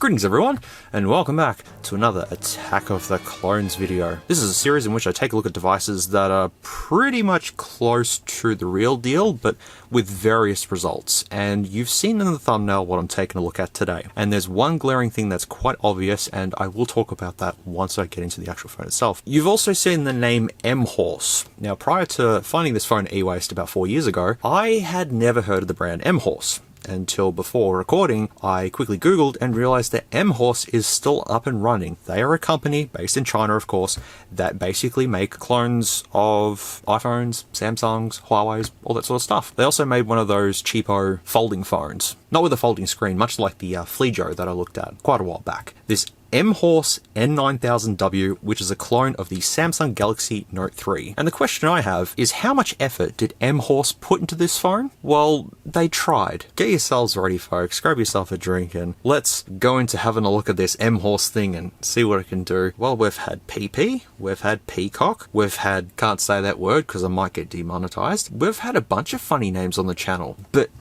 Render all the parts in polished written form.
Greetings everyone, and welcome back to another Attack of the Clones video. This is a series in which I take a look at devices that are pretty much close to the real deal, but with various results. And you've seen in the thumbnail what I'm taking a look at today. And there's one glaring thing that's quite obvious, and I will talk about that once I get into the actual phone itself. You've also seen the name M-Horse. Now, prior to finding this phone e-waste about 4 years ago, I had never heard of the brand M-Horse. Until before recording, I quickly googled and realized that M-Horse is still up and running. They are a company based in China, of course, that basically make clones of iPhones, Samsungs, Huawei's, all that sort of stuff. They also made one of those cheapo folding phones, not with a folding screen, much like the Flijo that I looked at quite a while back. This M-Horse N9000W, which is a clone of the Samsung Galaxy Note 3. And the question I have is, how much effort did M-Horse put into this phone? Well, they tried. Get yourselves ready, folks. Grab yourself a drink and let's go into having a look at this M-Horse thing and see what it can do. Well, we've had PP, we've had Peacock, we've had, can't say that word because I might get demonetized. We've had a bunch of funny names on the channel, but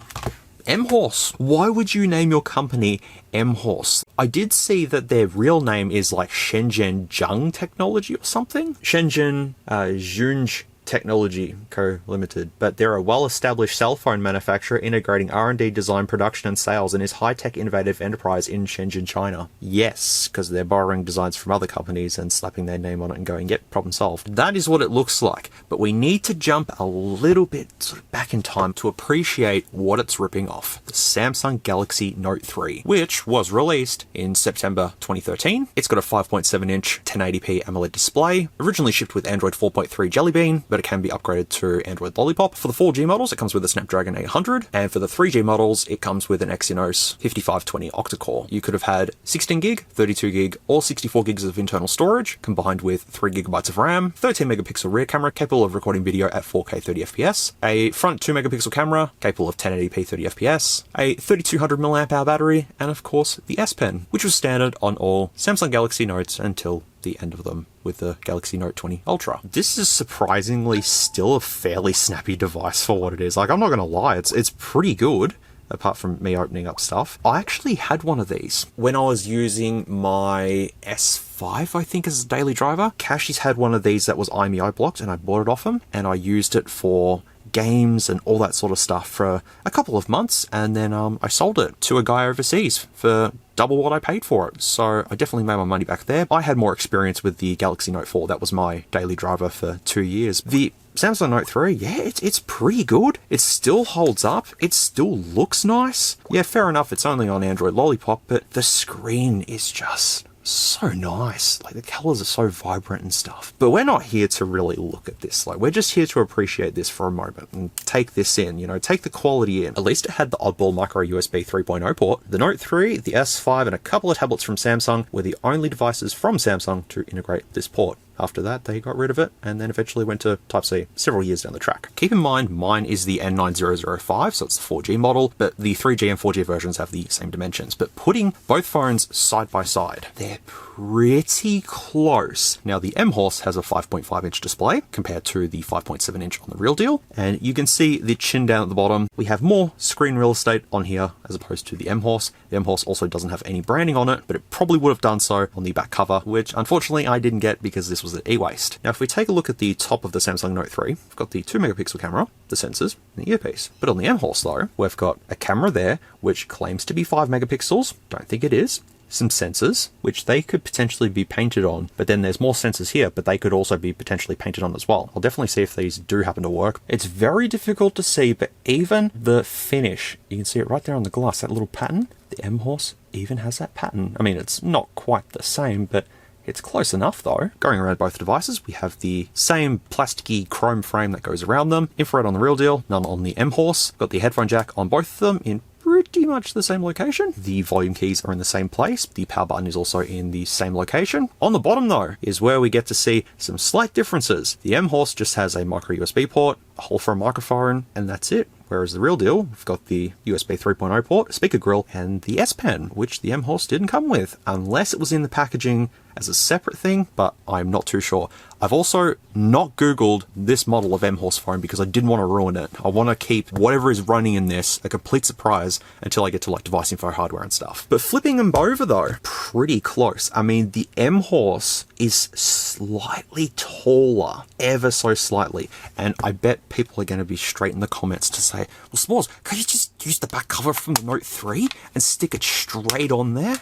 M-Horse. Why would you name your company M-Horse? I did see that their real name is like Shenzhen Zheng Technology or something. Shenzhen Zheng Technology Co. Limited, but they're a well-established cell phone manufacturer integrating R&D, design, production, and sales, and is high-tech innovative enterprise in Shenzhen, China. Yes, because they're borrowing designs from other companies and slapping their name on it and going, yep, problem solved. That is what it looks like, but we need to jump a little bit sort of back in time to appreciate what it's ripping off. The Samsung Galaxy Note 3, which was released in September 2013. It's got a 5.7-inch 1080p AMOLED display, originally shipped with Android 4.3 Jelly Bean, but it can be upgraded to Android Lollipop. For the 4G models, it comes with a Snapdragon 800, and for the 3G models, it comes with an Exynos 5520 octa-core. You could have had 16 gig, 32 gig, or 64 gigs of internal storage, combined with 3 gigabytes of RAM, 13 megapixel rear camera capable of recording video at 4K 30 FPS, a front 2 megapixel camera capable of 1080p 30 FPS, a 3200 mAh battery, and of course the S Pen, which was standard on all Samsung Galaxy Notes until the end of them with the Galaxy Note 20 Ultra. This is surprisingly still a fairly snappy device for what it is. Like, I'm not gonna lie, it's pretty good, apart from me opening up stuff. I actually had one of these when I was using my S5, I think, as a daily driver. Cashies had one of these that was IMEI blocked, and I bought it off him, and I used it for games and all that sort of stuff for a couple of months, and then I sold it to a guy overseas for double what I paid for it. So I definitely made my money back there. I had more experience with the Galaxy Note 4. That was my daily driver for 2 years. The Samsung Note 3, yeah, it's pretty good. It still holds up. It still looks nice. Yeah, fair enough, it's only on Android Lollipop, but the screen is just so nice. Like, the colors are so vibrant and stuff. But we're not here to really look at this. Like, we're just here to appreciate this for a moment and take this in, you know, take the quality in. At least it had the oddball micro USB 3.0 port. The Note 3, the S5, and a couple of tablets from Samsung were the only devices from Samsung to integrate this port. After that, they got rid of it and then eventually went to Type-C several years down the track. Keep in mind, mine is the N9000W, so it's the 4G model, but the 3G and 4G versions have the same dimensions. But putting both phones side by side, they're pretty close. Now, the M-Horse has a 5.5-inch display compared to the 5.7-inch on the real deal, and you can see the chin down at the bottom. We have more screen real estate on here as opposed to the M-Horse. The M-Horse also doesn't have any branding on it, but it probably would have done so on the back cover, which unfortunately I didn't get because this was an e-waste. Now, if we take a look at the top of the Samsung Note 3, we've got the 2 megapixel camera, the sensors, and the earpiece. But on the M-Horse though, we've got a camera there, which claims to be 5 megapixels. Don't think it is. Some sensors, which they could potentially be painted on, but then there's more sensors here, but they could also be potentially painted on as well. I'll definitely see if these do happen to work. It's very difficult to see, but even the finish, you can see it right there on the glass, that little pattern. The M-Horse even has that pattern. I mean, it's not quite the same, but it's close enough though. Going around both devices, we have the same plasticky chrome frame that goes around them. Infrared on the real deal, none on the M-Horse. Got the headphone jack on both of them in pretty much the same location. The volume keys are in the same place. The power button is also in the same location. On the bottom though is where we get to see some slight differences. The M-Horse just has a micro USB port, a hole for a microphone, and that's it. Whereas the real deal, we've got the USB 3.0 port, a speaker grill, and the S Pen, which the M-Horse didn't come with, unless it was in the packaging as a separate thing, but I'm not too sure. I've also not Googled this model of M-Horse phone because I didn't want to ruin it. I want to keep whatever is running in this a complete surprise until I get to like device info hardware and stuff. But flipping them over though, pretty close. I mean, the M-Horse is slightly taller, ever so slightly. And I bet people are going to be straight in the comments to say, well, S'MOOREZ, can you just use the back cover from the Note 3 and stick it straight on there?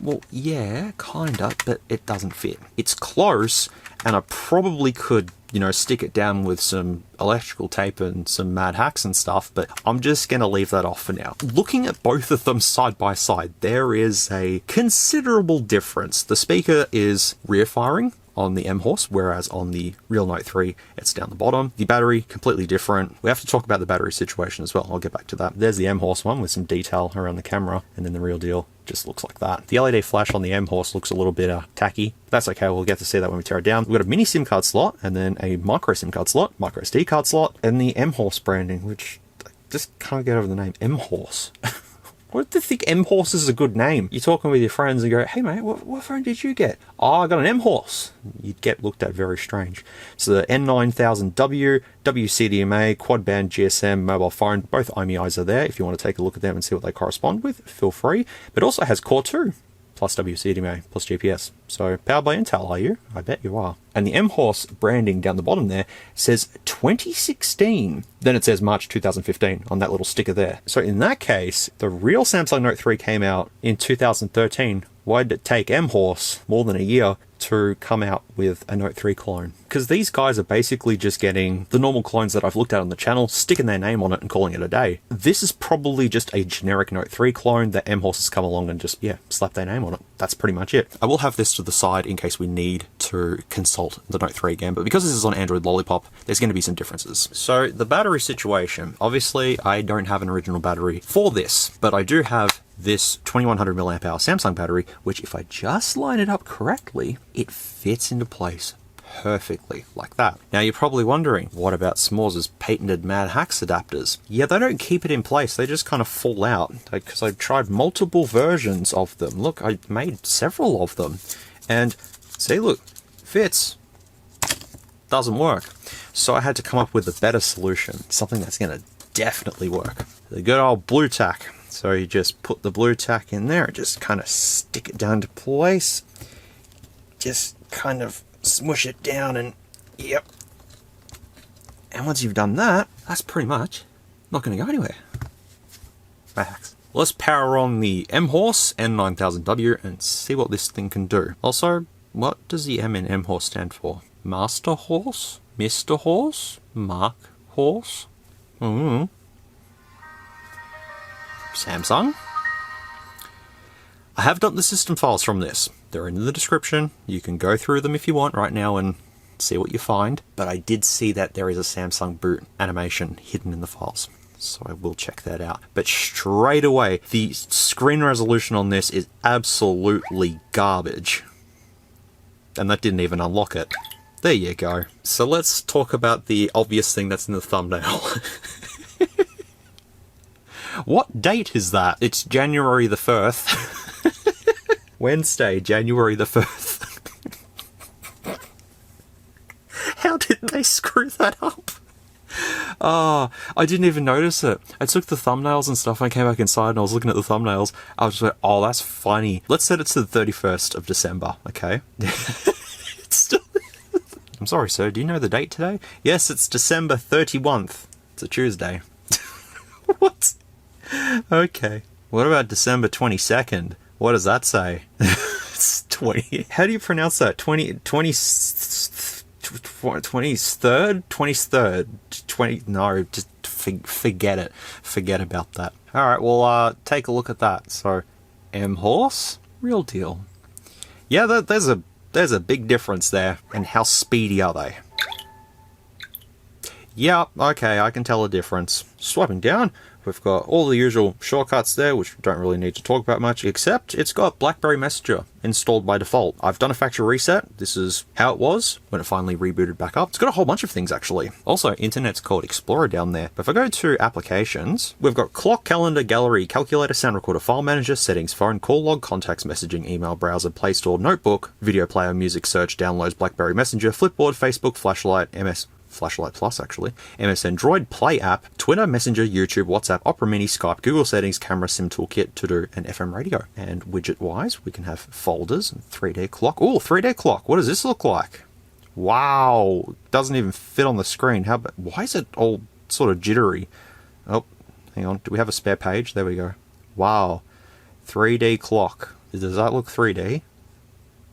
Well, yeah, kinda, but it doesn't fit. It's close, and I probably could, you know, stick it down with some electrical tape and some mad hacks and stuff, but I'm just gonna leave that off for now. Looking at both of them side by side, there is a considerable difference. The speaker is rear firing on the M-Horse, whereas on the real Note 3, it's down the bottom. The battery, completely different. We have to talk about the battery situation as well. I'll get back to that. There's the M-Horse one with some detail around the camera, and then the real deal just looks like that. The LED flash on the M-Horse looks a little bit tacky. That's okay, we'll get to see that when we tear it down. We've got a mini SIM card slot, and then a micro SIM card slot, micro SD card slot, and the M-Horse branding, which I just can't get over the name M-Horse. Why do you think M-Horse is a good name? You're talking with your friends and go, hey mate, what phone did you get? Oh, I got an M-Horse. You'd get looked at very strange. So the N9000W, WCDMA, quad band GSM, mobile phone, both IMEIs are there. If you want to take a look at them and see what they correspond with, feel free. But it also has Core 2, plus WCDMA, plus GPS. So powered by Intel, are you? I bet you are. And the M-Horse branding down the bottom there says 2016. Then it says March 2015 on that little sticker there. So in that case, the real Samsung Note 3 came out in 2013. Why did it take M-Horse more than a year to come out with a Note 3 clone? Because these guys are basically just getting the normal clones that I've looked at on the channel, sticking their name on it and calling it a day. This is probably just a generic Note 3 clone that M-Horse has come along and just, yeah, slap their name on it. That's pretty much it. I will have this to the side in case we need to consult the Note 3 again, but because this is on Android Lollipop, there's going to be some differences. So the battery situation, obviously I don't have an original battery for this, but I do have this 2100 mAh Samsung battery, which if I just line it up correctly, it fits into place perfectly like that. Now you're probably wondering, what about S'MOOREZ's patented Mad Hacks adapters? Yeah, they don't keep it in place, they just kind of fall out, because I've tried multiple versions of them. Look, I made several of them, and see, look, fits, doesn't work. So I had to come up with a better solution, something that's going to definitely work. The good old blue tack. So you just put the blue tack in there, just kind of stick it down to place, just kind of smush it down, and yep. And once you've done that, that's pretty much not going to go anywhere. Relax. Let's power on the M-Horse N9000W and see what this thing can do. Also, what does the M in M-Horse stand for? Master Horse? Mr. Horse? Mark Horse? Samsung? I have dumped the system files from this. They're in the description. You can go through them if you want right now and see what you find. But I did see that there is a Samsung boot animation hidden in the files, so I will check that out. But straight away, the screen resolution on this is absolutely garbage. And that didn't even unlock it. There you go. So let's talk about the obvious thing that's in the thumbnail. What date is that? It's January the 1st. Wednesday, January the 1st. How did they screw that up? Oh, I didn't even notice it. I took the thumbnails and stuff and I came back inside and I was looking at the thumbnails. I was just like, oh, that's funny. Let's set it to the 31st of December, okay? It's still... I'm sorry, sir, do you know the date today? Yes, it's December 31st. It's a Tuesday. What? Okay. What about December 22nd? What does that say? It's 20. How do you pronounce that? 23rd? 23rd? 20. No, just forget it. Forget about that. Alright, well, take a look at that. So, M-Horse? Real deal. Yeah, there's a big difference there. And how speedy are they? Yeah, okay, I can tell a difference. Swiping down, we've got all the usual shortcuts there, which we don't really need to talk about much, except it's got BlackBerry Messenger installed by default. I've done a factory reset. This is how it was when it finally rebooted back up. It's got a whole bunch of things, actually. Also, Internet's called Explorer down there. But if I go to Applications, we've got Clock, Calendar, Gallery, Calculator, Sound Recorder, File Manager, Settings, Phone, Call Log, Contacts, Messaging, Email, Browser, Play Store, Notebook, Video Player, Music, Search, Downloads, BlackBerry Messenger, Flipboard, Facebook, Flashlight, Flashlight Plus, actually, MS Android, Playapp, Twitter, Messenger, YouTube, WhatsApp, Opera Mini, Skype, Google Settings, Camera, Sim Toolkit, To-Do, and FM Radio. And widget-wise, we can have folders and 3D clock. Oh, 3D clock. What does this look like? Wow. Doesn't even fit on the screen. Why is it all sort of jittery? Oh, hang on. Do we have a spare page? There we go. Wow. 3D clock. Does that look 3D?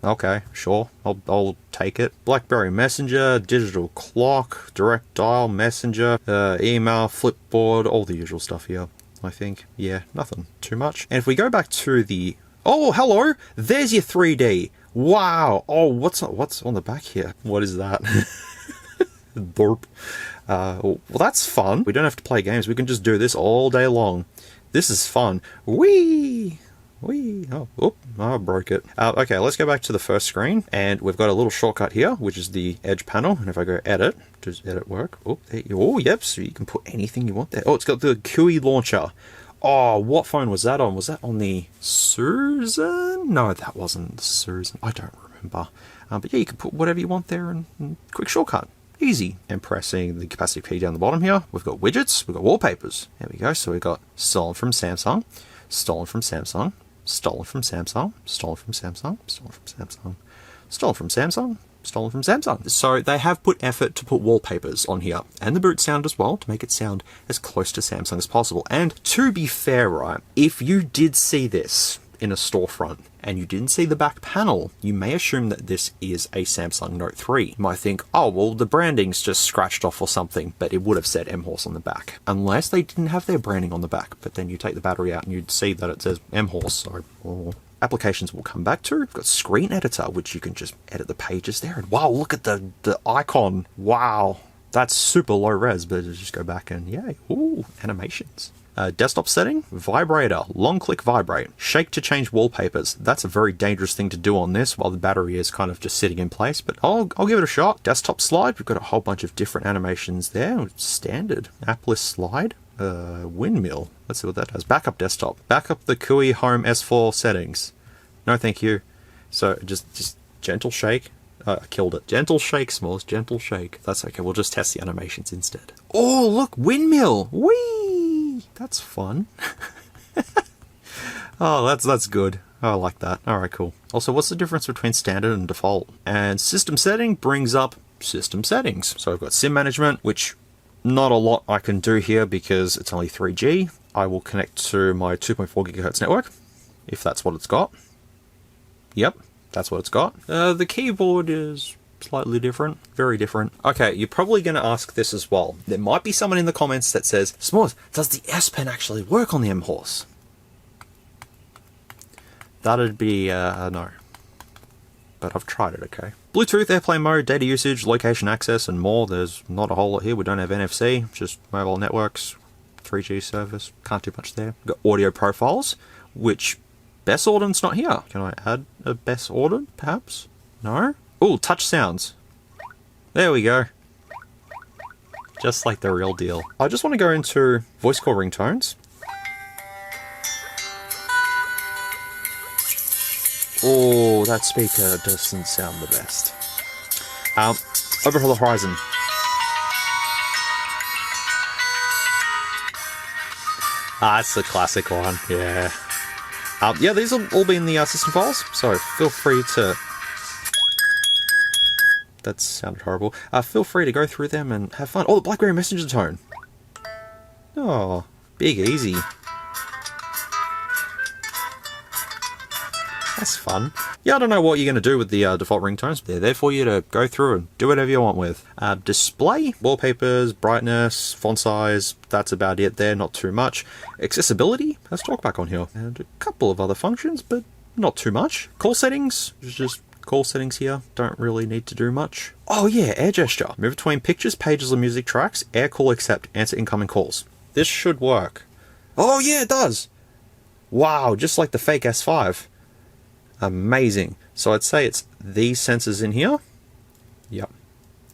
Okay, sure, I'll take it. BlackBerry Messenger, digital clock, direct dial, messenger, email, Flipboard, all the usual stuff here, I think. Yeah, nothing too much. And if we go back to the... Oh, hello! There's your 3D! Wow! Oh, what's on the back here? What is that? Burp. Well, that's fun. We don't have to play games. We can just do this all day long. This is fun. Whee! Whee! Oh, I broke it. Okay, let's go back to the first screen, and we've got a little shortcut here, which is the Edge panel. And if I go Edit, does Edit work? Oh, there you. Oh, yep. So you can put anything you want there. Oh, it's got the QE launcher. Oh, what phone was that on? Was that on the Susan? No, that wasn't the Susan. I don't remember. But yeah, you can put whatever you want there and quick shortcut. Easy. And pressing the capacity key down the bottom here, we've got widgets, we've got wallpapers. There we go. So we've got stolen from Samsung, stolen from Samsung, stolen from Samsung, stolen from Samsung, stolen from Samsung, stolen from Samsung, stolen from Samsung. So they have put effort to put wallpapers on here, and the boot sound as well, to make it sound as close to Samsung as possible. And to be fair, right, if you did see this in a storefront and you didn't see the back panel, you may assume that this is a Samsung Note 3. You might think, oh, well, the branding's just scratched off or something, but it would have said M-Horse on the back. Unless they didn't have their branding on the back, but then you take the battery out and you'd see that it says M-Horse, so... Oh. Applications we'll come back to. We've got Screen Editor, which you can just edit the pages there. And wow, look at the icon. Wow. That's super low res, but just go back and yay. Ooh, animations. Desktop setting, vibrator, long click vibrate, shake to change wallpapers. That's a very dangerous thing to do on this while the battery is kind of just sitting in place, but I'll give it a shot. Desktop slide, we've got a whole bunch of different animations there. Standard. App list slide. Windmill. Let's see what that does. Backup desktop. Backup the QuickShortcutMaker S4 settings. No, thank you. So just gentle shake. I killed it. Gentle shake, SMOOREZ. Gentle shake. That's okay. We'll just test the animations instead. Oh, look, windmill. Whee! That's fun. Oh, that's good. Oh, I like that. All right, cool. Also, what's the difference between standard and default? And system setting brings up system settings. So I've got SIM management, which not a lot I can do here because it's only 3G. I will connect to my 2.4 GHz network, if that's what it's got. Yep, that's what it's got. The keyboard is slightly different, very different. Okay, you're probably going to ask this as well. There might be someone in the comments that says, SMOOREZ, does the S Pen actually work on the M-Horse? That'd be no. But I've tried it, okay. Bluetooth, AirPlay mode, data usage, location access, and more. There's not a whole lot here. We don't have NFC, just mobile networks, 3G service. Can't do much there. We've got audio profiles, which best order's not here. Can I add a best order, perhaps? No? Oh, touch sounds. There we go. Just like the real deal. I just want to go into voice call ringtones. Oh, that speaker doesn't sound the best. Over the horizon. That's the classic one, yeah. Yeah, these will all be in the system files, so feel free to... That sounded horrible. Feel free to go through them and have fun. Oh, the BlackBerry Messenger tone. Oh, big easy. That's fun. Yeah, I don't know what you're going to do with the default ringtones. They're there for you to go through and do whatever you want with. Display, wallpapers, brightness, font size, that's about it there, not too much. Accessibility, let's talk back on here. And a couple of other functions, but not too much. Call settings, just Call settings here, don't really need to do much. Oh yeah, air gesture. Move between pictures, pages, or music tracks. Air call accept, answer incoming calls. This should work. Oh yeah, it does! Wow, just like the fake S5. Amazing. So I'd say it's these sensors in here. Yep,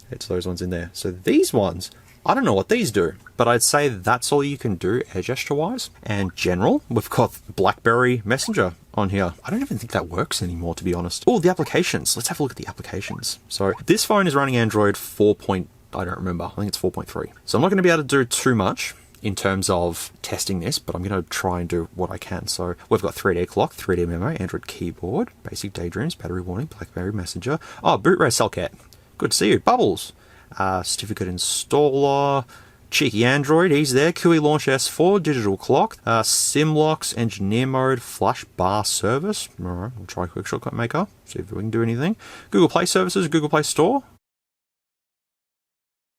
it's those ones in there. So these ones, I don't know what these do, but I'd say that's all you can do air gesture wise. And general, we've got BlackBerry Messenger on here. I don't even think that works anymore, to be honest. Oh, the applications. Let's have a look at the applications. So this phone is running Android 4. I don't remember. I think it's 4.3. So I'm not going to be able to do too much in terms of testing this, but I'm going to try and do what I can. So we've got 3D clock, 3D memo, Android keyboard, basic daydreams, battery warning, BlackBerry Messenger. Oh, boot race Cellcat. Good to see you. Bubbles. Certificate installer. Cheeky Android, he's there. QE Launch S4, digital clock. Sim locks, engineer mode, flash bar service. Alright, we'll try QuickShortcutMaker. See if we can do anything. Google Play services, Google Play Store.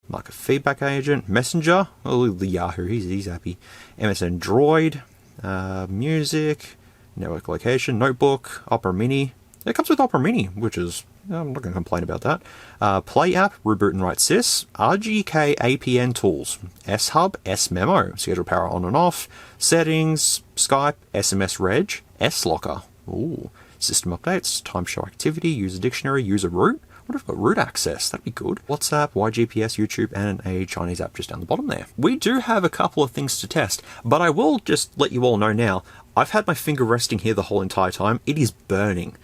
Like a feedback agent, Messenger, oh, the Yahoo, he's happy. MSN Droid, music, network location, notebook, Opera Mini. It comes with Opera Mini, which is, I'm not going to complain about that. Playapp, reboot and write sys, RGK APN tools, S-Hub, S-Memo, schedule power on and off, settings, Skype, SMS Reg, S-Locker, ooh, system updates, time show activity, user dictionary, user root. What if I've got root access? That'd be good. WhatsApp, YGPS, YouTube, and a Chinese app just down the bottom there. We do have a couple of things to test, but I will just let you all know now, I've had my finger resting here the whole entire time. It is burning.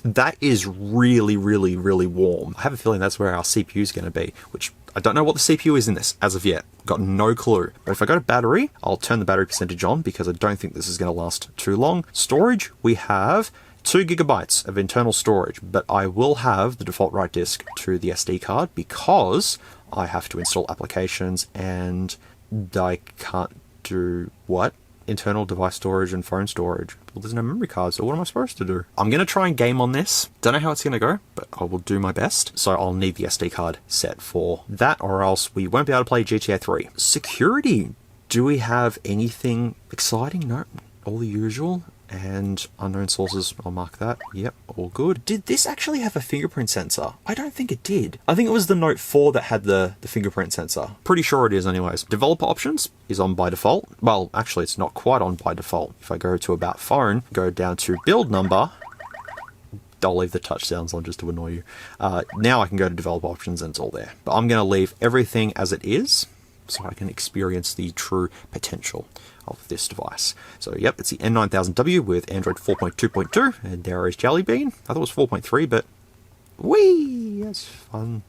That is really, really, really warm. I have a feeling that's where our CPU is going to be, which I don't know what the CPU is in this as of yet. Got no clue. But if I go to battery, I'll turn the battery percentage on because I don't think this is going to last too long. Storage, we have 2 gigabytes of internal storage, but I will have the default write disk to the SD card because I have to install applications and I can't do what? Internal device storage and phone storage. Well, there's no memory card, so what am I supposed to do? I'm going to try and game on this. Don't know how it's going to go, but I will do my best. So I'll need the SD card set for that, or else we won't be able to play GTA 3. Security. Do we have anything exciting? No. All the usual. And unknown sources, I'll mark that. Yep, all good. Did this actually have a fingerprint sensor? I don't think it did. I think it was the Note 4 that had the fingerprint sensor. Pretty sure it is anyways. Developer options is on by default. Well, actually it's not quite on by default. If I go to About Phone, go down to Build Number, I'll leave the touch sounds on just to annoy you. Now I can go to Developer options and it's all there. But I'm going to leave everything as it is so I can experience the true potential of this device. So yep, it's the N9000W with Android 4.2.2, and there is Jelly Bean. I thought it was 4.3, but whee, that's fun.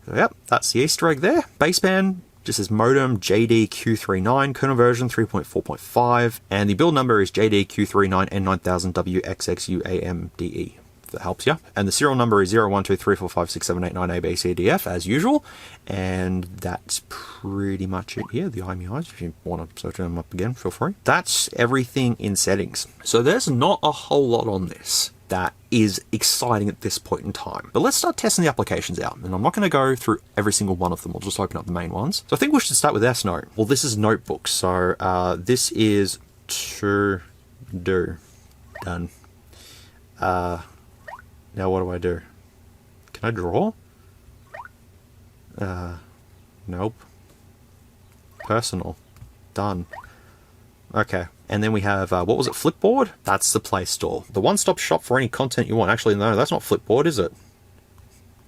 So yep, that's the Easter egg there. Baseband just says modem JDQ39, kernel version 3.4.5, and the build number is JDQ39 N9000W XXUAMDE. That helps you. And the serial number is 0123456789ABCDF as usual, and that's pretty much it here. The IMEIs, if you want to search them up again, feel free. That's everything in settings. So there's not a whole lot on this that is exciting at this point in time. But let's start testing the applications out. And I'm not going to go through every single one of them. I'll just open up the main ones. So I think we should start with S-Note. Well, this is Notebook. So this is to do. Done. Now what do I do? Can I draw? Nope. Personal. Done. Okay. And then we have, what was it, Flipboard? That's the Play Store. The one-stop shop for any content you want. Actually, no, that's not Flipboard, is it?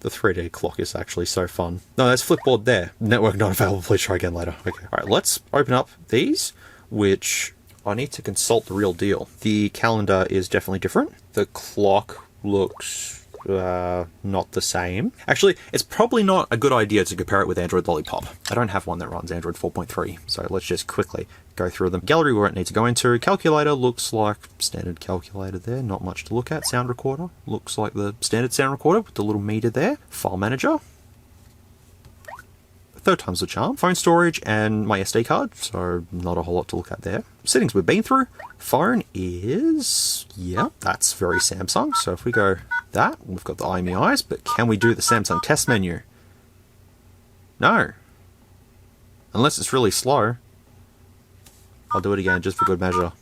The 3D clock is actually so fun. No, that's Flipboard there. Network not available, please try again later. Okay. Alright, let's open up these, which I need to consult the real deal. The calendar is definitely different. The clock looks not the same. Actually, it's probably not a good idea to compare it with Android Lollipop. I don't have one that runs Android 4.3, so let's just quickly go through them. Gallery we won't need to go into. Calculator looks like standard calculator there, not much to look at. Sound recorder looks like the standard sound recorder with the little meter there. File manager. Third time's the charm. Phone storage and my SD card, so not a whole lot to look at there. Settings we've been through. Phone is, yeah, that's very Samsung. So if we go that, we've got the IMEIs, but can we do the Samsung test menu? No. Unless it's really slow. I'll do it again just for good measure.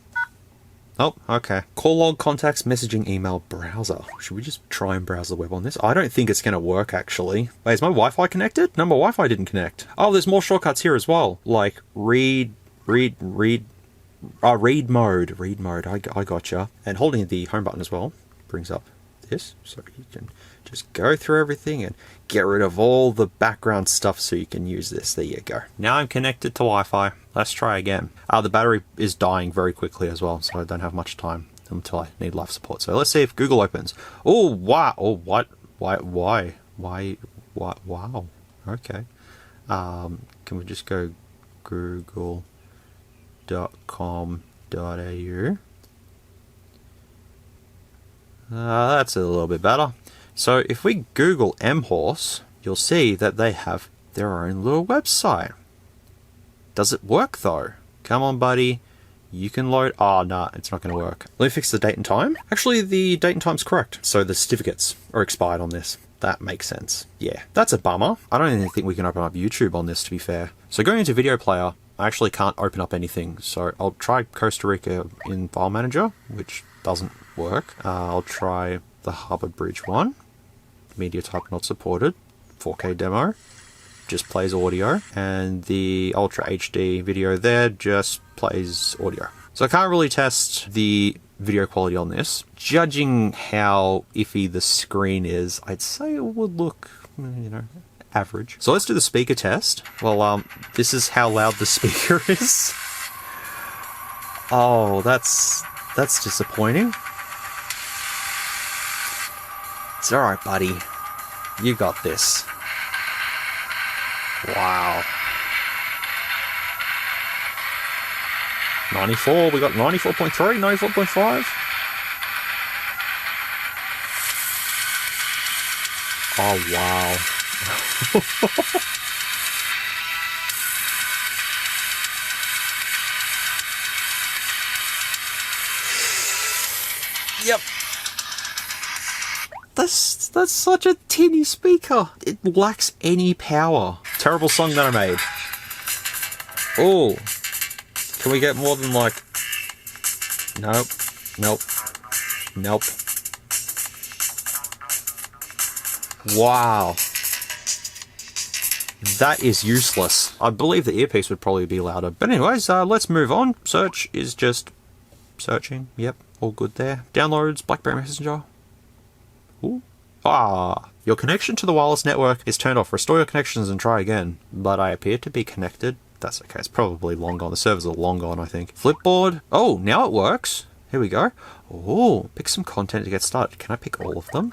Oh, okay. Call log, contacts, messaging, email, browser. Should we just try and browse the web on this? I don't think it's going to work, actually. Wait, is my Wi-Fi connected? No, my Wi-Fi didn't connect. Oh, there's more shortcuts here as well. Like read mode. Read mode. I gotcha. And holding the home button as well brings up this. So you can just go through everything and get rid of all the background stuff so you can use this. There you go. Now I'm connected to Wi-Fi. Let's try again. The battery is dying very quickly as well, so I don't have much time until I need life support. So let's see if Google opens. Oh, wow. Oh, what? Why? Wow. Okay. Can we just go google.com.au? That's a little bit better. So if we Google mHorse, you'll see that they have their own little website. Does it work though? Come on, buddy. You can load. Oh, no, it's not going to work. Let me fix the date and time. Actually, the date and time's correct. So the certificates are expired on this. That makes sense. Yeah, that's a bummer. I don't even think we can open up YouTube on this, to be fair. So going into Video Player, I actually can't open up anything. So I'll try Costa Rica in File Manager, which doesn't work. I'll try the Harbour Bridge one. Media type not supported. 4K demo. Just plays audio, and the Ultra HD video there just plays audio. So I can't really test the video quality on this. Judging how iffy the screen is, I'd say it would look, you know, average. So let's do the speaker test. Well, this is how loud the speaker is. Oh, that's disappointing. It's alright, buddy. You got this. Wow. 94, we got 94.3, 94.5. Oh, wow. Yep. That's such a tinny speaker. It lacks any power. Terrible song that I made. Oh, can we get more than like? Nope. Wow. That is useless. I believe the earpiece would probably be louder. But anyways, let's move on. Search is just searching. Yep, all good there. Downloads, BlackBerry Messenger. Ooh. Your connection to the wireless network is turned off. Restore your connections and try again. But I appear to be connected. That's okay. It's probably long gone. The servers are long gone, I think. Flipboard. Oh, now it works. Here we go. Oh, pick some content to get started. Can I pick all of them?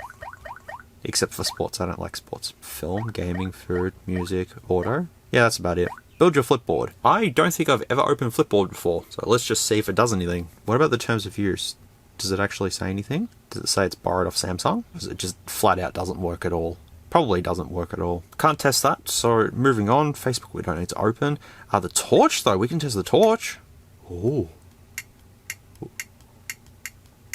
Except for sports. I don't like sports. Film, gaming, food, music, auto. Yeah, that's about it. Build your Flipboard. I don't think I've ever opened Flipboard before. So let's just see if it does anything. What about the terms of use? Does it actually say anything? Does it say it's borrowed off Samsung? Or is it just flat out doesn't work at all? Probably doesn't work at all. Can't test that, so moving on. Facebook we don't need to open. The torch though, we can test the torch. Oh.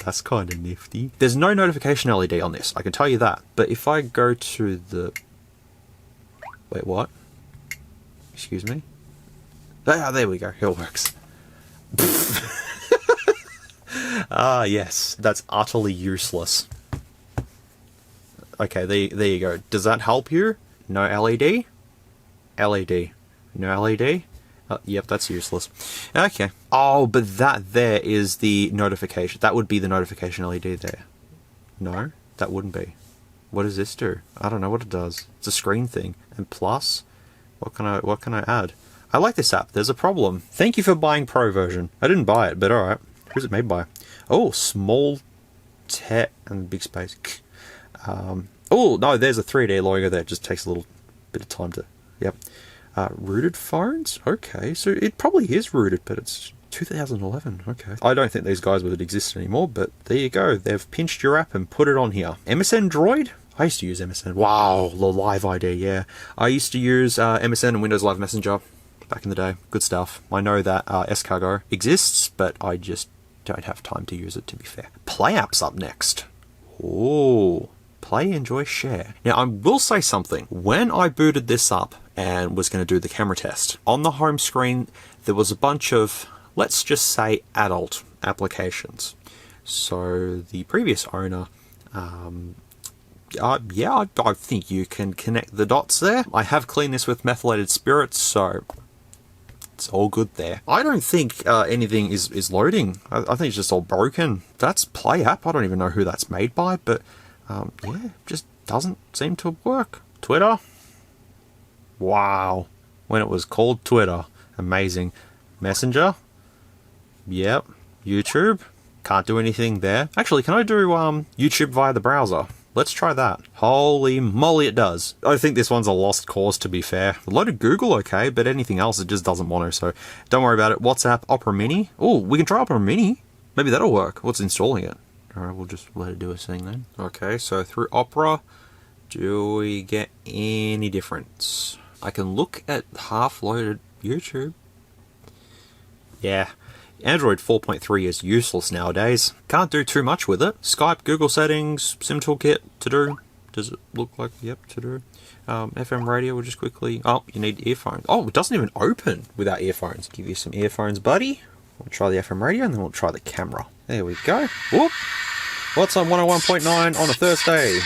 That's kind of nifty. There's no notification LED on this, I can tell you that. But if I go to the... Wait, what? Excuse me? Ah, there we go, it works. Ah, yes, that's utterly useless. Okay, there you go. Does that help you? No LED? LED. No LED? Yep, that's useless. Okay. Oh, but that there is the notification. That would be the notification LED there. No, that wouldn't be. What does this do? I don't know what it does. It's a screen thing. And plus, what can I add? I like this app. There's a problem. Thank you for buying Pro version. I didn't buy it, but alright. Who's it made by? Oh, small tech and big space. Oh, no, there's a 3D logo there. It just takes a little bit of time to... Yep. Rooted phones? Okay, so it probably is rooted, but it's 2011. Okay. I don't think these guys would exist anymore, but there you go. They've pinched your app and put it on here. MSN Droid? I used to use MSN. Wow, the Live ID, yeah. I used to use MSN and Windows Live Messenger back in the day. Good stuff. I know that Escargot exists, but I just don't have time to use it, to be fair. Playapp's up next. Oh, play, enjoy, share. Now, I will say something. When I booted this up and was going to do the camera test, on the home screen, there was a bunch of let's just say adult applications. So the previous owner, yeah, I think you can connect the dots there. I have cleaned this with methylated spirits, so it's all good there. I don't think anything is loading. I think it's just all broken. That's Playapp. I don't even know who that's made by, but yeah, just doesn't seem to work. Twitter? Wow. When it was called Twitter. Amazing. Messenger? Yep. YouTube? Can't do anything there. Actually, can I do YouTube via the browser? Let's try that. Holy moly, it does. I think this one's a lost cause, to be fair. A load of Google, okay, but anything else, it just doesn't want to, so don't worry about it. WhatsApp, Opera Mini. Oh, we can try Opera Mini. Maybe that'll work. What's installing it? Alright, we'll just let it do its thing then. Okay, so through Opera, do we get any difference? I can look at half-loaded YouTube. Yeah. Android 4.3 is useless nowadays. Can't do too much with it. Skype, Google settings, SIM toolkit, to do. Does it look like, yep, to do. FM radio, we'll just quickly, oh, you need earphones. Oh, it doesn't even open without earphones. Give you some earphones, buddy. We'll try the FM radio and then we'll try the camera. There we go. Whoop. What's on 101.9 on a Thursday?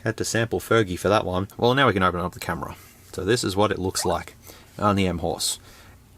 Had to sample Fergie for that one. Well, now we can open up the camera. So this is what it looks like on the M-Horse.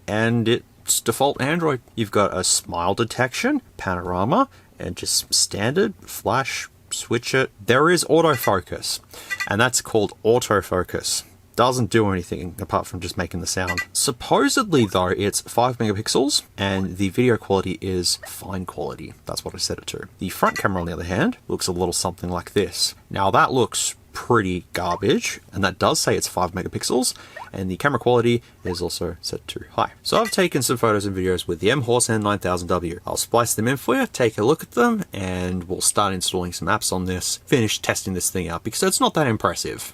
And it's default Android. You've got a smile detection, panorama, and just standard flash, switch it. There is autofocus, and that's called autofocus. Doesn't do anything apart from just making the sound. Supposedly though, it's 5 megapixels and the video quality is fine quality. That's what I set it to. The front camera on the other hand looks a little something like this. Now that looks pretty garbage, and that does say it's 5 megapixels, and the camera quality is also set to high. So I've taken some photos and videos with the M-Horse N9000W. I'll splice them in for you, take a look at them, and we'll start installing some apps on this, finish testing this thing out because it's not that impressive.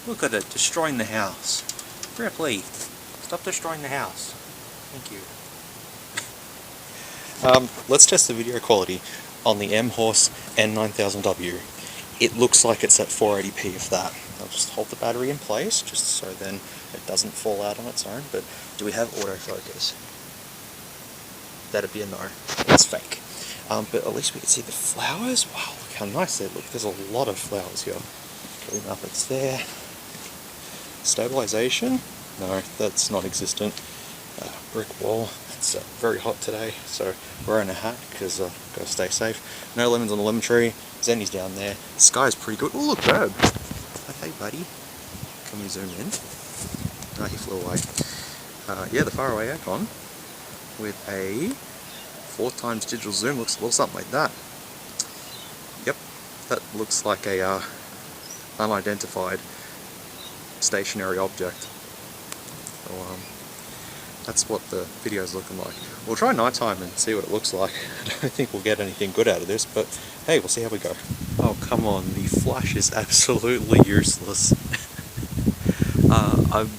Look at it, destroying the house. Ripley, stop destroying the house. Thank you. Let's test the video quality on the M-Horse N9000W. It looks like it's at 480p if that. I'll just hold the battery in place, just so then it doesn't fall out on its own. But do we have autofocus? That'd be a no. It's fake. But at least we can see the flowers. Wow, look how nice they look. There's a lot of flowers here. Clean up, it's there. Stabilization? No, that's not existent. Brick wall. It's very hot today, so wearing a hat because gotta stay safe. No lemons on the lemon tree. Zenny's down there. The sky's pretty good. Oh look, bird. Okay, buddy. Can we zoom in? Oh, he flew away. Yeah, the faraway icon with a 4x digital zoom looks a little something like that. Yep, that looks like a unidentified stationary object. So that's what the video is looking like. We'll try nighttime and see what it looks like. I don't think we'll get anything good out of this, but hey, we'll see how we go. Oh come on, the flash is absolutely useless. I'm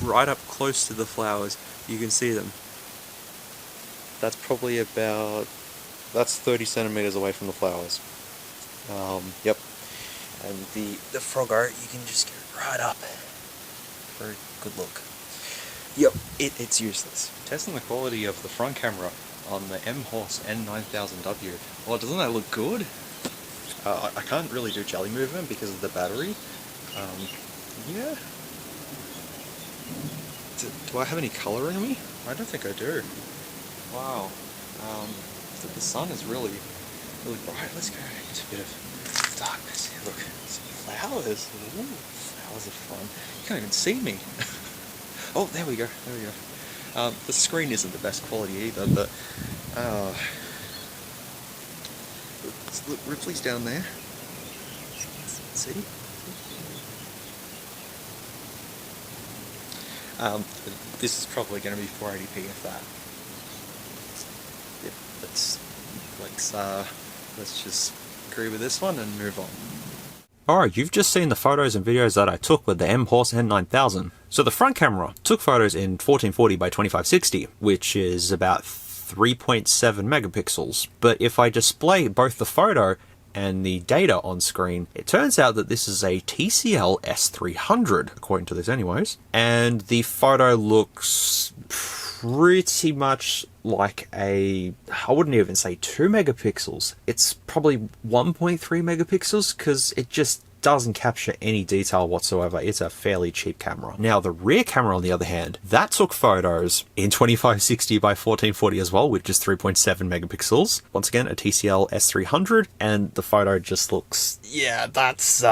right up close to the flowers. You can see them. That's probably about, that's 30 centimeters away from the flowers. Yep. And the frog art, you can just get right up for a good look. Yep, it's useless. Testing the quality of the front camera on the M-Horse N9000W. Well, doesn't that look good? I can't really do jelly movement because of the battery. Yeah, Do I have any colour in me? I don't think I do. Wow. The sun is really bright. Let's go into a bit of darkness here. Look, some flowers. Ooh, flowers are fun. You can't even see me. Oh, there we go. The screen isn't the best quality either, but look, Ripley's down there. See? This is probably going to be 480p if that. Yep, let's just agree with this one and move on. Alright, you've just seen the photos and videos that I took with the N9000. So the front camera took photos in 1440 by 2560, which is about 3.7 megapixels. But if I display both the photo and the data on screen, it turns out that this is a TCL S300, according to this anyways. And the photo looks pretty much like I wouldn't even say 2 megapixels. It's probably 1.3 megapixels because it just doesn't capture any detail whatsoever. It's a fairly cheap camera. Now the rear camera on the other hand, that took photos in 2560 by 1440 as well, which is 3.7 megapixels. Once again, a TCL S300, and the photo just looks, yeah, that's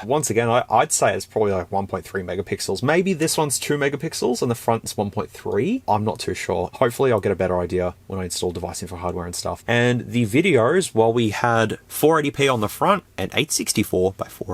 once again, I'd say it's probably like 1.3 megapixels. Maybe this one's 2 megapixels and the front's 1.3. I'm not too sure. Hopefully I'll get a better idea when I install device info hardware and stuff. And the videos, well, we had 480p on the front and 864 by 480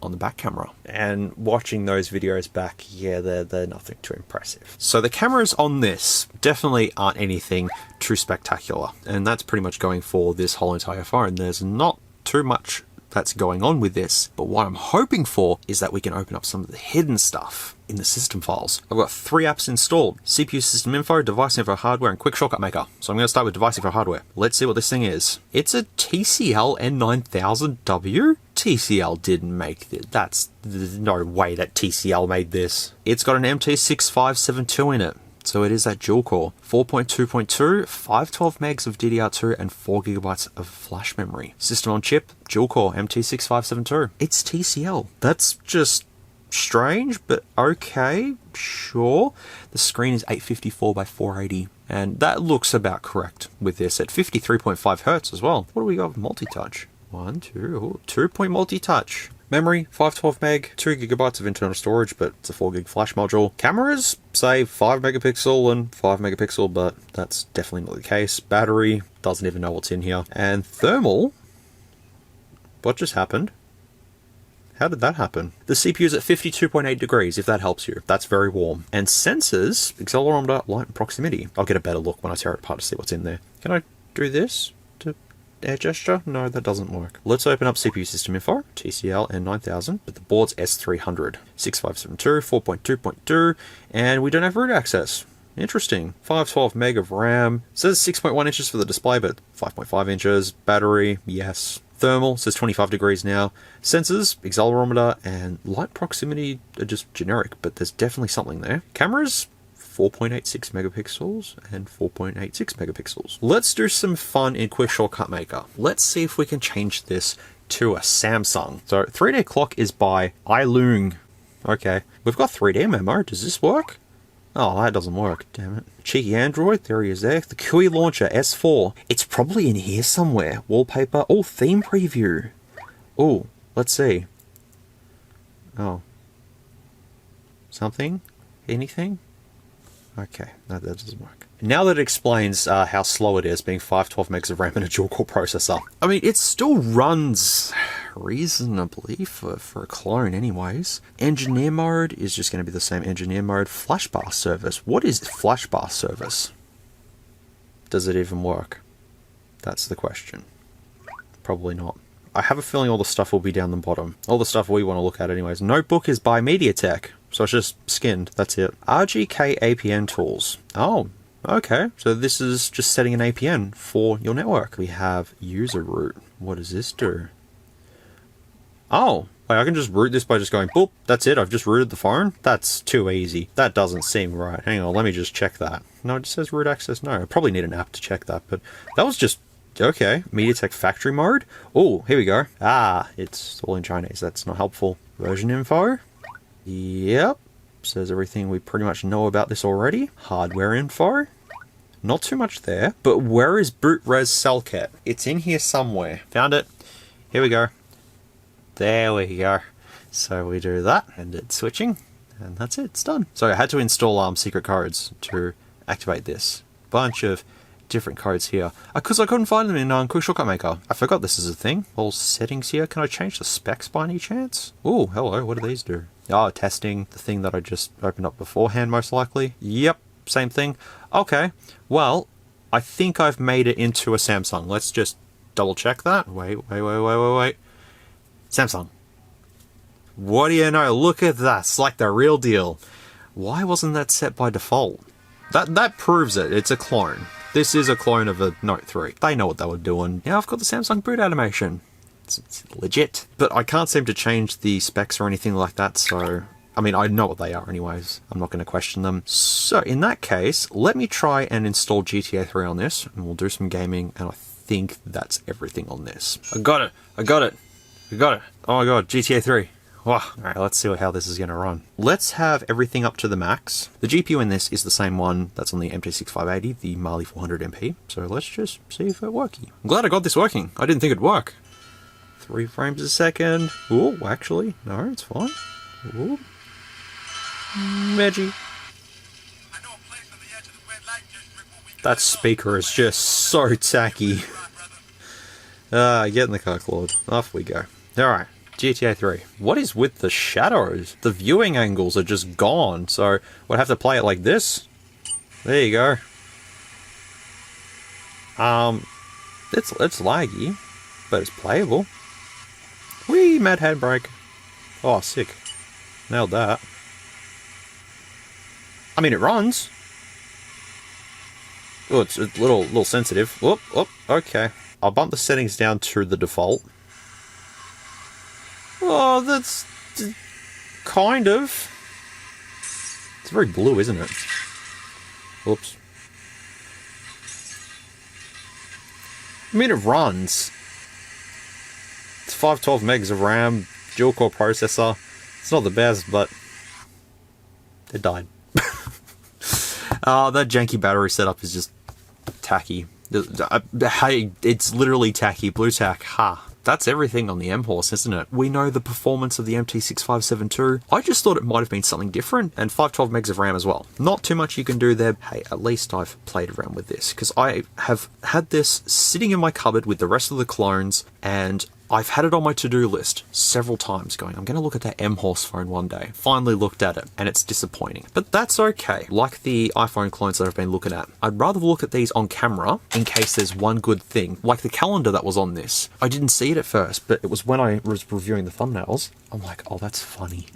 on the back camera. And watching those videos back, yeah, they're nothing too impressive. So the cameras on this definitely aren't anything too spectacular. And that's pretty much going for this whole entire phone. There's not too much that's going on with this, but what I'm hoping for is that we can open up some of the hidden stuff in the system files. I've got 3 apps installed: CPU system info, device info hardware, and QuickShortcutMaker. So I'm going to start with device info hardware. Let's see what this thing is. It's a TCL N9000W. TCL didn't make this. There's no way that TCL made this. It's got an MT6572 in it. So it is that dual core, 4.2.2, 512 megs of DDR2 and 4 gigabytes of flash memory. System on chip, dual core, MT6572. It's TCL. That's just strange, but okay, sure. The screen is 854 by 480, and that looks about correct with this at 53.5 hertz as well. What do we got with multi-touch? 2-point multi-touch. Memory, 512 meg, 2 gigabytes of internal storage, but it's a 4 gig flash module. Cameras, say 5 megapixel and 5 megapixel, but that's definitely not the case. Battery, doesn't even know what's in here. And thermal, what just happened? How did that happen? The CPU is at 52.8 degrees, if that helps you. That's very warm. And sensors, accelerometer, light, and proximity. I'll get a better look when I tear it apart to see what's in there. Can I do this to air gesture? No, that doesn't work. Let's open up CPU system info, TCL N9000, with the board's S300. 6572, 4.2.2, and we don't have root access. Interesting. 512 meg of RAM. It says 6.1 inches for the display, but 5.5 inches. Battery, yes. Thermal, says 25 degrees now. Sensors, accelerometer, and light proximity are just generic, but there's definitely something there. Cameras, 4.86 megapixels and 4.86 megapixels. Let's do some fun in QuickShortcutMaker. Let's see if we can change this to a Samsung. So 3D clock is by iLoong. Okay, we've got 3D memo. Does this work? Oh, that doesn't work, damn it. Cheeky Android, there he is there. The QI Launcher S4. It's probably in here somewhere. Wallpaper, oh, theme preview. Oh, let's see. Oh. Something? Anything? Okay, no, that doesn't work. Now that it explains how slow it is, being 512 megs of RAM and a dual-core processor. I mean, it still runs reasonably for a clone anyways. Engineer mode is just going to be the same engineer mode. Flash bar service. What is flash bar service? Does it even work? That's the question. Probably not. I have a feeling all the stuff will be down the bottom. All the stuff we want to look at anyways. Notebook is by MediaTek. So it's just skinned, that's it. RGK APN tools. Oh, okay. So this is just setting an APN for your network. We have user root. What does this do? Oh, wait, I can just root this by just going boop. That's it, I've just rooted the phone? That's too easy. That doesn't seem right. Hang on, let me just check that. No, it just says root access. No, I probably need an app to check that, but that was just, okay. MediaTek factory mode. Oh, here we go. Ah, it's all in Chinese. That's not helpful. Version info. Yep. says everything we pretty much know about this already. Hardware info. Not too much there, but where is BootRez cell kit? It's in here somewhere. Found it. Here we go. There we go. So we do that, and it's switching, and that's it, it's done. So I had to install secret codes to activate this. Bunch of different codes here. Because I couldn't find them in QuickShortcutMaker. I forgot this is a thing. All settings here. Can I change the specs by any chance? Oh, hello, what do these do? Oh, testing, the thing that I just opened up beforehand, most likely. Yep, same thing. Okay, well, I think I've made it into a Samsung. Let's just double check that. Wait. Samsung. What do you know? Look at that. It's like the real deal. Why wasn't that set by default? That proves it. It's a clone. This is a clone of a Note 3. They know what they were doing. Yeah, I've got the Samsung boot animation. It's legit. But I can't seem to change the specs or anything like that, so... I mean, I know what they are anyways. I'm not going to question them. So, in that case, let me try and install GTA 3 on this, and we'll do some gaming, and I think that's everything on this. I got it! Oh my god, GTA 3. Wow. Alright, let's see how this is going to run. Let's have everything up to the max. The GPU in this is the same one that's on the MT6580, the Mali 400MP, so let's just see if it's working. I'm glad I got this working. I didn't think it'd work. 3 frames a second. Oh, actually, no, it's fine. Ooh. Veggie. That speaker is just so tacky. Get in the car, Claude. Off we go. Alright, GTA 3. What is with the shadows? The viewing angles are just gone, so we'll have to play it like this. There you go. It's laggy, but it's playable. Whee! Mad handbrake. Oh, sick. Nailed that. I mean, it runs. Oh, it's a little sensitive. Whoop, okay. I'll bump the settings down to the default. Oh, that's... kind of. It's very blue, isn't it? Whoops. I mean, it runs. It's 512 megs of RAM, dual-core processor. It's not the best, but... it died. That janky battery setup is just tacky. Hey, it's literally tacky. Blue tack. Ha. That's everything on the M-Horse, isn't it? We know the performance of the MT6572. I just thought it might have been something different, and 512 megs of RAM as well. Not too much you can do there. Hey, at least I've played around with this, because I have had this sitting in my cupboard with the rest of the clones, and I've had it on my to-do list several times going, I'm going to look at that M-Horse phone one day. Finally looked at it, and it's disappointing. But that's okay. Like the iPhone clones that I've been looking at, I'd rather look at these on camera in case there's one good thing. Like the calendar that was on this. I didn't see it at first, but it was when I was reviewing the thumbnails. I'm like, oh, that's funny.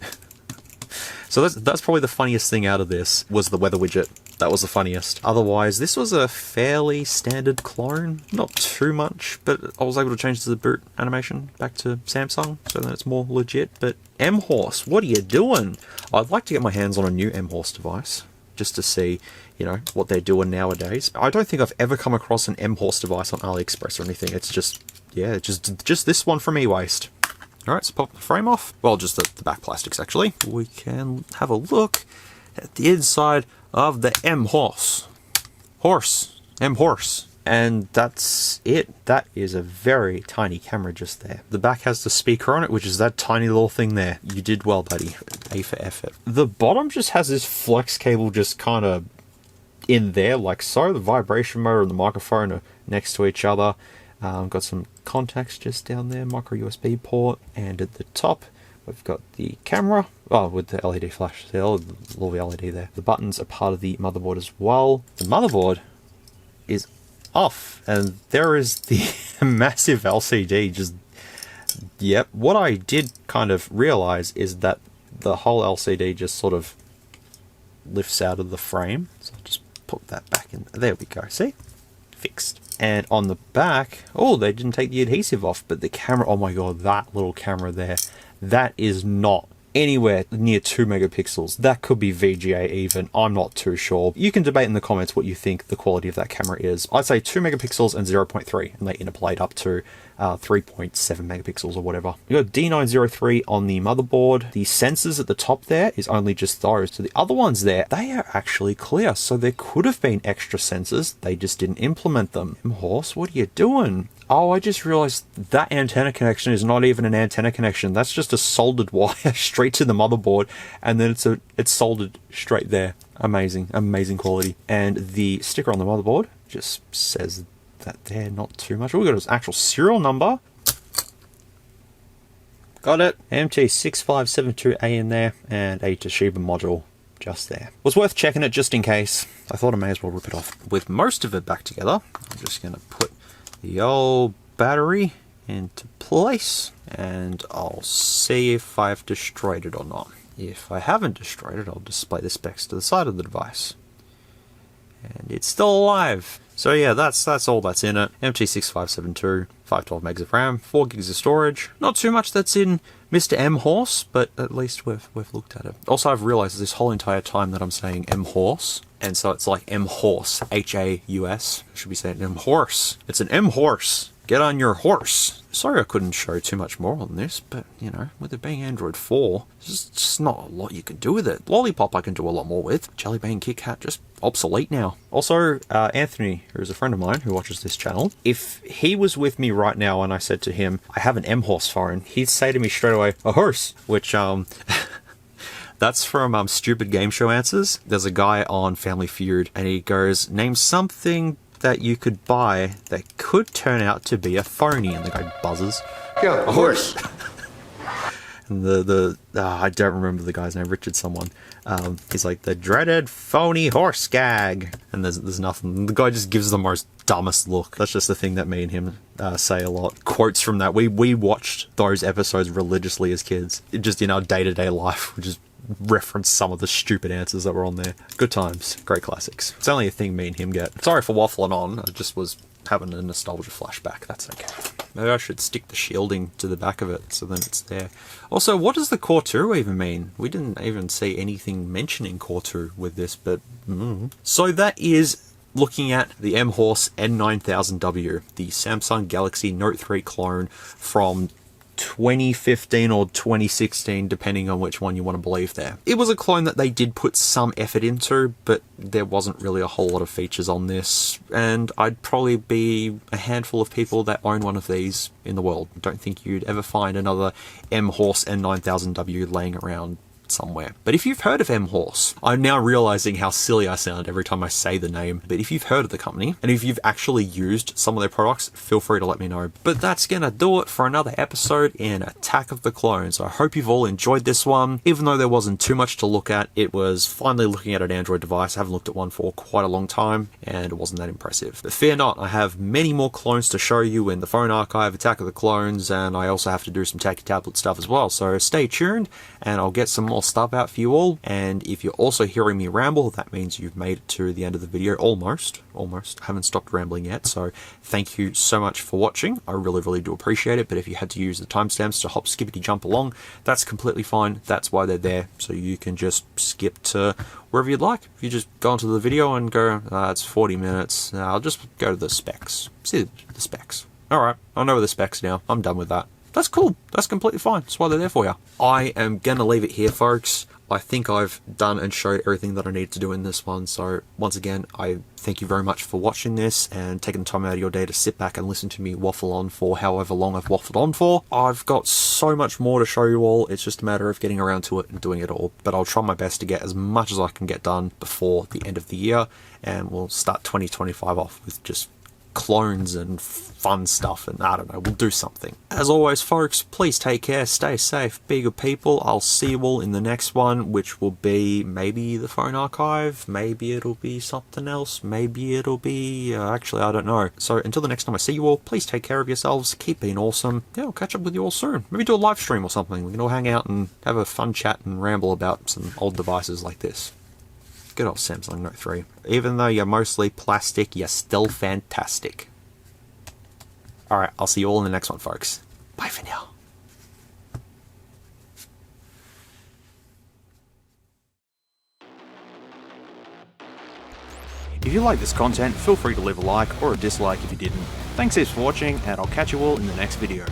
So that's probably the funniest thing out of this, was the weather widget. That was the funniest. Otherwise, this was a fairly standard clone. Not too much, but I was able to change the boot animation back to Samsung, so that it's more legit. But M-Horse, what are you doing? I'd like to get my hands on a new M-Horse device, just to see, you know, what they're doing nowadays. I don't think I've ever come across an M-Horse device on AliExpress or anything. It's just, yeah, just this one from eWaste. Alright, so pop the frame off. Well, just the back plastics, actually. We can have a look at the inside of the M-Horse. M-Horse. And that's it. That is a very tiny camera just there. The back has the speaker on it, which is that tiny little thing there. You did well, buddy. A for effort. The bottom just has this flex cable just kind of in there, like so. The vibration motor and the microphone are next to each other. Got some contacts just down there, micro USB port, and at the top we've got the camera, with the LED flash, the little LED there. The buttons are part of the motherboard as well. The motherboard is off, and there is the massive LCD just, yep. What I did kind of realize is that the whole LCD just sort of lifts out of the frame, so I'll just put that back in. There we go, see? Fixed. And on the back, oh, they didn't take the adhesive off, but the camera, oh my god, that little camera there, that is not anywhere near 2 megapixels. That could be VGA even, I'm not too sure. You can debate in the comments what you think the quality of that camera is. I'd say 2 megapixels and 0.3, and they interpolate up to 3.7 megapixels or whatever. We got D903 on the motherboard. The sensors at the top there is only just those. So the other ones there, they are actually clear. So there could have been extra sensors. They just didn't implement them. Horse, what are you doing? Oh, I just realized that antenna connection is not even an antenna connection. That's just a soldered wire straight to the motherboard, and then it's soldered straight there. Amazing, amazing quality. And the sticker on the motherboard just says that there, not too much. We got his actual serial number. Got it. MT6572A in there, and a Toshiba module just there. Was worth checking it just in case. I thought I may as well rip it off. With most of it back together, I'm just going to put the old battery into place, and I'll see if I've destroyed it or not. If I haven't destroyed it, I'll display the specs to the side of the device. And it's still alive. So yeah, that's all that's in it. MT6572, 512 megs of RAM, 4 gigs of storage. Not too much that's in Mr. M Horse, but at least we've looked at it. Also, I've realized this whole entire time that I'm saying M Horse, and so it's like M Horse, H-A-U-S. I should be saying M Horse. It's an M Horse. Get on your horse. Sorry I couldn't show too much more on this, but, you know, with it being Android 4, there's just not a lot you can do with it. Lollipop I can do a lot more with. Jelly Bean Kit Kat, just obsolete now. Also, Anthony, who's a friend of mine who watches this channel, if he was with me right now and I said to him, I have an M-Horse phone, he'd say to me straight away, a horse, which, that's from Stupid Game Show Answers. There's a guy on Family Feud, and he goes, name something that you could buy that could turn out to be a phony, and the guy buzzes. Yeah, a horse. And I don't remember the guy's name, Richard someone. He's like, the dreaded phony horse gag. And there's nothing. The guy just gives the most dumbest look. That's just the thing that me and him say a lot. Quotes from that. We watched those episodes religiously as kids. Just in our day-to-day life, we just reference some of the stupid answers that were on there. Good times. Great classics. It's only a thing me and him get. Sorry for waffling on. I just was having a nostalgia flashback. That's okay. Maybe I should stick the shielding to the back of it so then it's there. Also, what does the Core 2 even mean? We didn't even see anything mentioning Core 2 with this, but... So that is looking at the M-Horse N9000W, the Samsung Galaxy Note 3 clone from 2015 or 2016, depending on which one you want to believe there. It was a clone that they did put some effort into, but there wasn't really a whole lot of features on this, and I'd probably be a handful of people that own one of these in the world. I don't think you'd ever find another M-Horse N9000W laying around somewhere. But if you've heard of M-Horse, I'm now realizing how silly I sound every time I say the name, but if you've heard of the company, and if you've actually used some of their products, feel free to let me know. But that's gonna do it for another episode in Attack of the Clones. I hope you've all enjoyed this one. Even though there wasn't too much to look at, it was finally looking at an Android device. I haven't looked at one for quite a long time, and it wasn't that impressive. But fear not, I have many more clones to show you in the phone archive, Attack of the Clones, and I also have to do some Tacky Tablet stuff as well, so stay tuned, and I'll get some more stuff out for you all. And if you're also hearing me ramble, that means you've made it to the end of the video. Almost. I haven't stopped rambling yet, so thank you so much for watching. I really do appreciate it, but if you had to use the timestamps to hop skippity jump along, that's completely fine. That's why they're there, so you can just skip to wherever you'd like. If you just go into the video and go, it's 40 minutes, I'll just go to the specs. See the specs. Alright, I know the specs now. I'm done with that. That's cool. That's completely fine. That's why they're there for you. I am going to leave it here, folks. I think I've done and showed everything that I need to do in this one. So once again, I thank you very much for watching this and taking the time out of your day to sit back and listen to me waffle on for however long I've waffled on for. I've got so much more to show you all. It's just a matter of getting around to it and doing it all. But I'll try my best to get as much as I can get done before the end of the year. And we'll start 2025 off with just clones and fun stuff, and I don't know, we'll do something. As always, folks, please take care, stay safe, be good people. I'll see you all in the next one, which will be maybe the phone archive, maybe it'll be something else, maybe it'll be actually I don't know. So until the next time I see you all, please take care of yourselves, keep being awesome. Yeah, I'll catch up with you all soon. Maybe do a live stream or something. We can all hang out and have a fun chat and ramble about some old devices like this. Good old Samsung Note 3. Even though you're mostly plastic, you're still fantastic. Alright, I'll see you all in the next one, folks. Bye for now. If you like this content, feel free to leave a like or a dislike if you didn't. Thanks heaps for watching, and I'll catch you all in the next video.